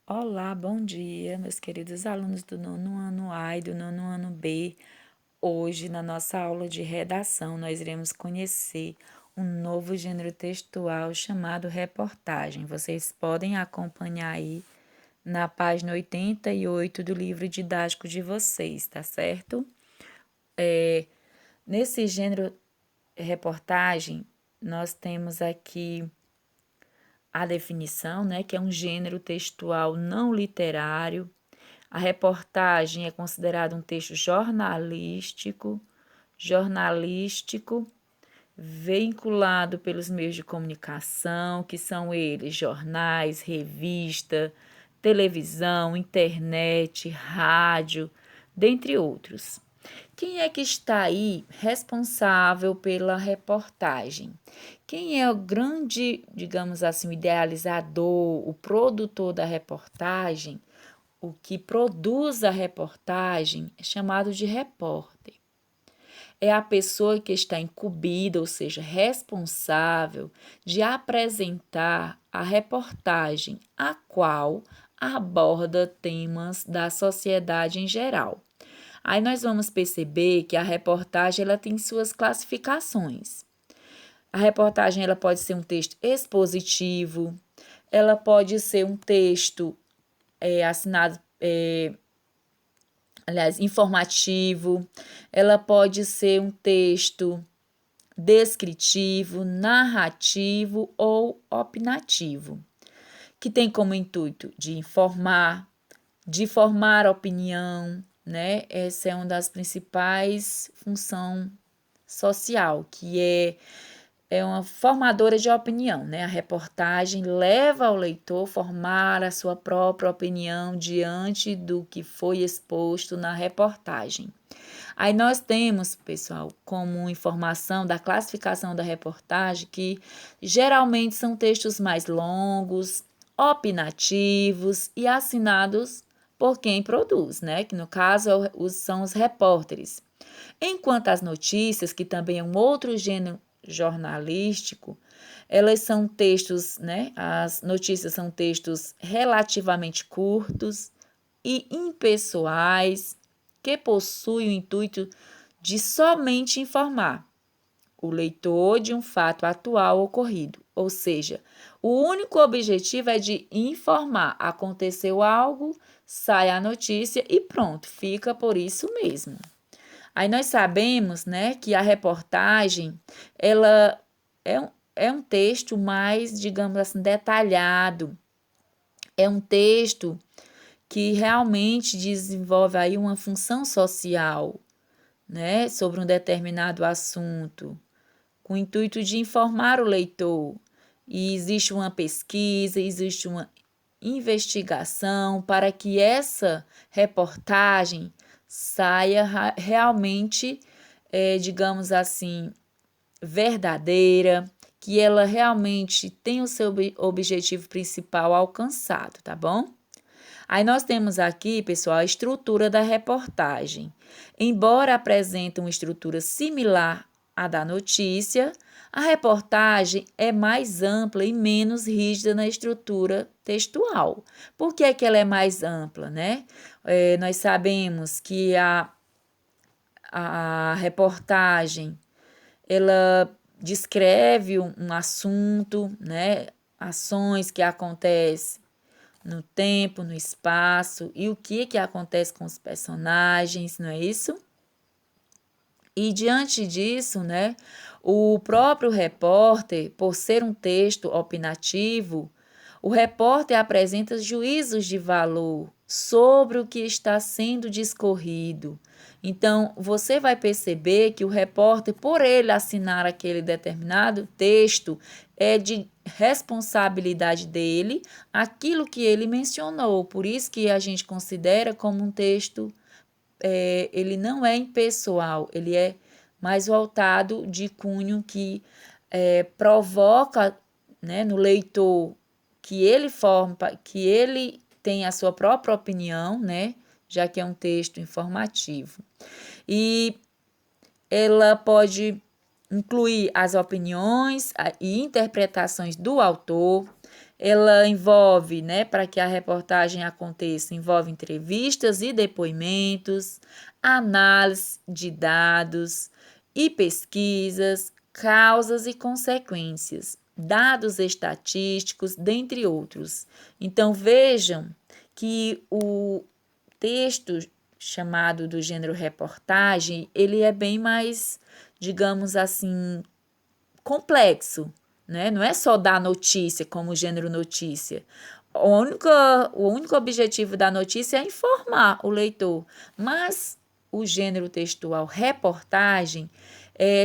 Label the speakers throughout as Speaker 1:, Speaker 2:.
Speaker 1: Olá, bom dia, meus queridos alunos do nono ano A e do nono ano B. Hoje, na nossa aula de redação, nós iremos conhecer um novo gênero textual chamado reportagem. Vocês podem acompanhar aí na página 88 do livro didático de vocês, tá certo? Nesse gênero reportagem, nós temos aqui a definição, né, que é um gênero textual não literário. A reportagem é considerada um texto jornalístico, vinculado pelos meios de comunicação, que são eles jornais, revista, televisão, internet, rádio, dentre outros. Quem é que está aí responsável pela reportagem? Quem é o grande, digamos assim, o idealizador, o produtor da reportagem? O que produz a reportagem é chamado de repórter. É a pessoa que está incumbida, ou seja, responsável de apresentar a reportagem, a qual aborda temas da sociedade em geral. Aí nós vamos perceber que a reportagem ela tem suas classificações. A reportagem ela pode ser um texto expositivo, ela pode ser um texto assinado, informativo, ela pode ser um texto descritivo, narrativo ou opinativo, que tem como intuito de formar opinião, né? Essa é uma das principais funções social, que é uma formadora de opinião, né? A reportagem leva ao leitor formar a sua própria opinião diante do que foi exposto na reportagem. Aí nós temos, pessoal, como informação da classificação da reportagem, que geralmente são textos mais longos, opinativos e assinados por quem produz, né? Que no caso são os repórteres. Enquanto as notícias, que também é um outro gênero jornalístico, elas são textos, né? As notícias são textos relativamente curtos e impessoais, que possuem o intuito de somente informar o leitor de um fato atual ocorrido. Ou seja, o único objetivo é de informar. Aconteceu algo, sai a notícia e pronto, fica por isso mesmo. Aí nós sabemos, né, que a reportagem, ela é um texto mais, digamos assim, detalhado. É um texto que realmente desenvolve aí uma função social, né, sobre um determinado assunto, com o intuito de informar o leitor. E existe uma pesquisa, existe uma investigação para que essa reportagem saia realmente, digamos assim, verdadeira, que ela realmente tenha o seu objetivo principal alcançado, tá bom? Aí nós temos aqui, pessoal, a estrutura da reportagem. Embora apresente uma estrutura similar à da notícia, a reportagem é mais ampla e menos rígida na estrutura textual. Por que é que ela é mais ampla, né? Nós sabemos que a reportagem, ela descreve um assunto, né? Ações que acontecem no tempo, no espaço e o que acontece com os personagens, não é isso? E diante disso, né, o próprio repórter, por ser um texto opinativo, o repórter apresenta juízos de valor sobre o que está sendo discorrido. Então, você vai perceber que o repórter, por ele assinar aquele determinado texto, é de responsabilidade dele aquilo que ele mencionou. Por isso que a gente considera como um texto, ele não é impessoal, ele é mais voltado de cunho que provoca, né, no leitor que ele forma, que ele tem a sua própria opinião, né, já que é um texto informativo. E ela pode incluir as opiniões e interpretações do autor, ela envolve, né, para que a reportagem aconteça, envolve entrevistas e depoimentos, análise de dados e pesquisas, causas e consequências, dados estatísticos, dentre outros. Então, vejam que o texto chamado do gênero reportagem, ele é bem mais, digamos assim, complexo, né? Não é só dar notícia como gênero notícia. O único objetivo da notícia é informar o leitor, mas o gênero textual reportagem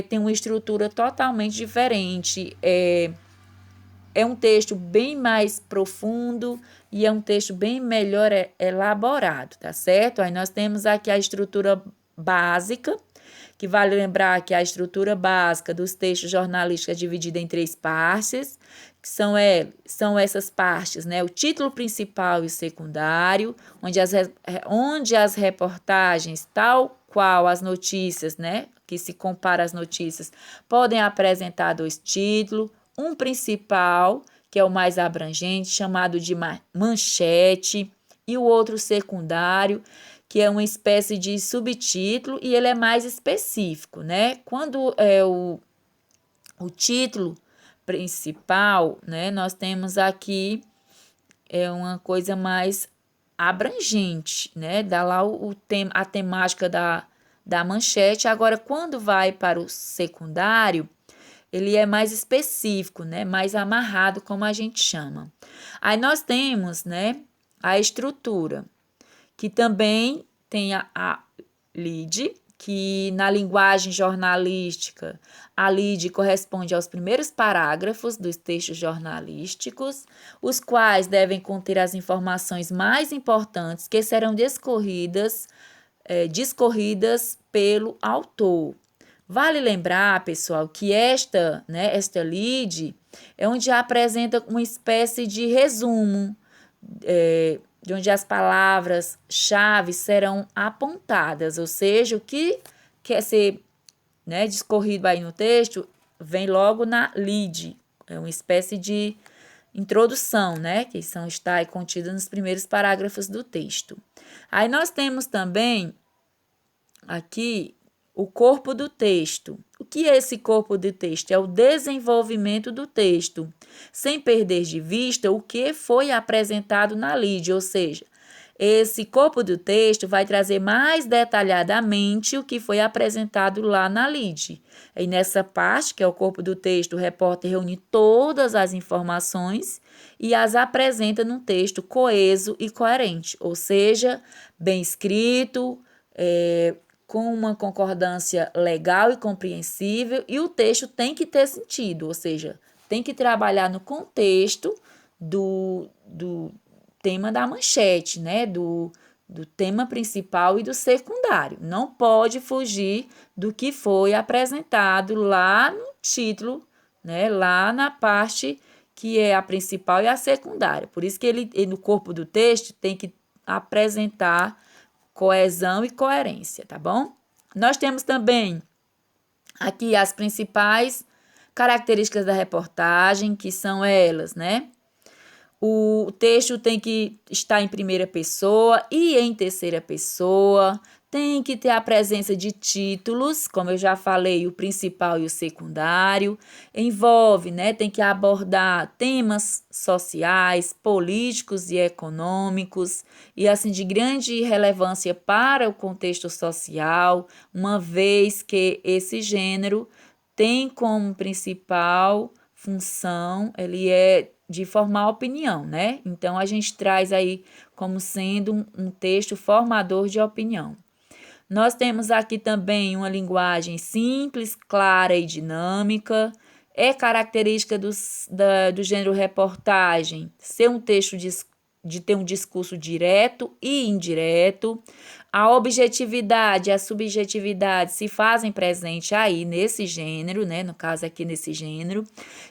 Speaker 1: tem uma estrutura totalmente diferente. É um texto bem mais profundo e é um texto bem melhor elaborado, tá certo? Aí nós temos aqui a estrutura básica, que vale lembrar que a estrutura básica dos textos jornalísticos é dividida em 3 partes, que são essas partes, né? O título principal e o secundário, onde as reportagens, tal qual as notícias, né? Que se compara às notícias, podem apresentar 2 títulos, um principal, que é o mais abrangente, chamado de manchete, e o outro secundário, que é uma espécie de subtítulo e ele é mais específico, né? Quando é o título principal, né, nós temos aqui uma coisa mais abrangente, né? Dá lá a temática da manchete. Agora, quando vai para o secundário, ele é mais específico, né? Mais amarrado, como a gente chama. Aí nós temos, né, a estrutura, que também tem a lead, que na linguagem jornalística, a lead corresponde aos primeiros parágrafos dos textos jornalísticos, os quais devem conter as informações mais importantes que serão discorridas pelo autor. Vale lembrar, pessoal, que esta lead é onde apresenta uma espécie de resumo, de onde as palavras-chave serão apontadas, ou seja, o que quer ser, né, discorrido aí no texto vem logo na lead, é uma espécie de introdução, né, que está aí contida nos primeiros parágrafos do texto. Aí nós temos também aqui o corpo do texto. O que é esse corpo do texto? É o desenvolvimento do texto, sem perder de vista o que foi apresentado na lead, ou seja, esse corpo do texto vai trazer mais detalhadamente o que foi apresentado lá na lead. E nessa parte, que é o corpo do texto, o repórter reúne todas as informações e as apresenta num texto coeso e coerente, ou seja, bem escrito, com uma concordância legal e compreensível, e o texto tem que ter sentido, ou seja, tem que trabalhar no contexto do tema da manchete, né? Do tema principal e do secundário. Não pode fugir do que foi apresentado lá no título, né? Lá na parte que é a principal e a secundária. Por isso que ele no corpo do texto tem que apresentar coesão e coerência, tá bom? Nós temos também aqui as principais características da reportagem, que são elas, né? O texto tem que estar em primeira pessoa e em terceira pessoa, tem que ter a presença de títulos, como eu já falei, o principal e o secundário. Envolve, né? Tem que abordar temas sociais, políticos e econômicos, e assim de grande relevância para o contexto social, uma vez que esse gênero tem como principal função, ele é de formar opinião, né? Então, a gente traz aí como sendo um texto formador de opinião. Nós temos aqui também uma linguagem simples, clara e dinâmica. É característica do gênero reportagem ser um texto de ter um discurso direto e indireto. A objetividade e a subjetividade se fazem presente aí nesse gênero, né? No caso aqui nesse gênero.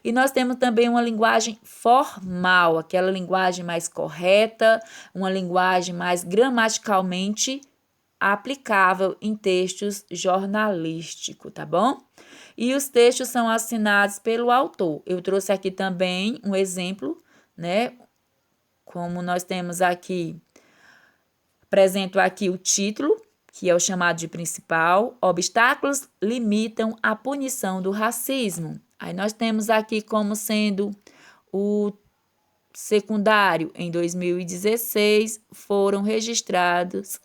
Speaker 1: E nós temos também uma linguagem formal, aquela linguagem mais correta, uma linguagem mais gramaticalmente aplicável em textos jornalísticos, tá bom? E os textos são assinados pelo autor. Eu trouxe aqui também um exemplo né? Como nós temos aqui, apresento aqui o título, que é o chamado de principal. Obstáculos limitam a punição do racismo. Aí nós temos aqui como sendo o secundário. Em 2016, foram registrados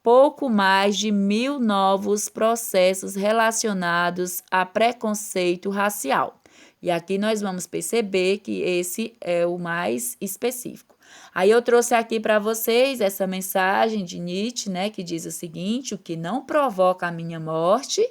Speaker 1: pouco mais de 1.000 novos processos relacionados a preconceito racial. E aqui nós vamos perceber que esse é o mais específico. Aí eu trouxe aqui para vocês essa mensagem de Nietzsche, né, que diz o seguinte: o que não provoca a minha morte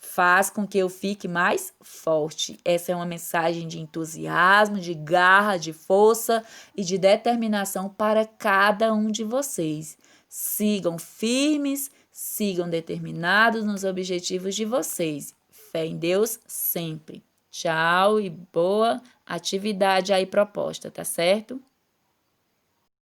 Speaker 1: faz com que eu fique mais forte. Essa é uma mensagem de entusiasmo, de garra, de força e de determinação para cada um de vocês. Sigam firmes, sigam determinados nos objetivos de vocês. Fé em Deus sempre. Tchau e boa atividade aí proposta, tá certo?